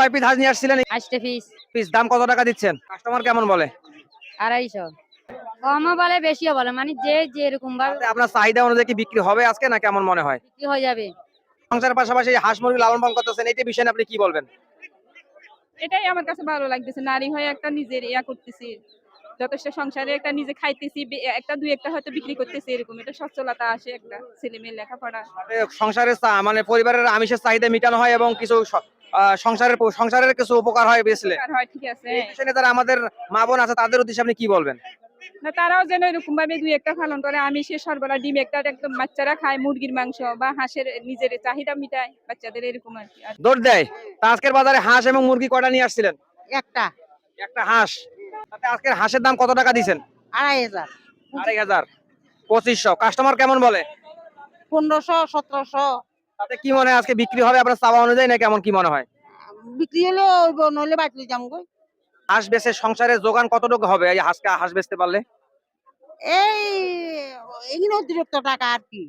কয় পিস হাঁস নিয়ে আসছিলেন? 8টা পিস। পিস দাম কত টাকা দিচ্ছেন? কাস্টমার কেমন বলে? 250। কমও বলে বেশিও বলে, মানে যে যেরকম ভাবে তাতে আপনার চাহিদা অনুযায়ী কি বিক্রি হবে আজকে না কেমন মনে হয়? বিক্রি হয়ে যাবে। সংসারের পাশাপাশি এই হাঁস মুরগি লালন পালন করতেছেন, এইটা বিষয়ে আপনি কি বলবেন? এটাই আমার কাছে ভালো লাগতেছে, নারী হয়ে একটা নিজের করতেছি, যথেষ্ট সংসারে একটা নিজে খাইতেছি, একটা দুই একটা হয়তো বিক্রি করতেছি, এরকম এটা সচ্ছলতা আসে, একটা ছেলে মেয়ের লেখাপড়া। তাতে সংসারের মানে পরিবারের আমিষের চাহিদা মেটানো হয় এবং কিছু সংসারের কিছু উপকার হয় বেচলে। আর হয়, ঠিক আছে। এই বিষয়ে যারা আমাদের মা বোন আছে তাদের উদ্দেশ্যে আপনি কি বলবেন? না, তারাও যেন এরকম ভাবে দুই একটা পালন করে, আমিষের সরবরাহ, ডিম একটা একদম বাচ্চারা খায়, মুরগির মাংস বা হাঁসের নিজের চাহিদা মিটায় বাচ্চাদের, এরকম আর কি। দৌড় দেয়। তা আজকের বাজারে হাঁস এবং মুরগি কয়টা নিয়ে আসছিলেন? একটা একটা হাঁস। তাতে আজকের হাঁসের দাম কত টাকা দিচ্ছেন? 2,500, 2,500, 2500। কাস্টমার কেমন বলে? 1500, 1700 তাতে কি মনে হয় আজকে বিক্রি হবে আপনার চাওয়া অনুযায়ী না কেমন কি মনে হয়? বিক্রি হলে হইব, নইলে বাঁচলে যাম গো। হাঁস বেচে সংসারের যোগান কতটুকু হবে এই হাঁস বেচতে পারলে? এই এগুলো অতিরিক্ত টাকা আর কি।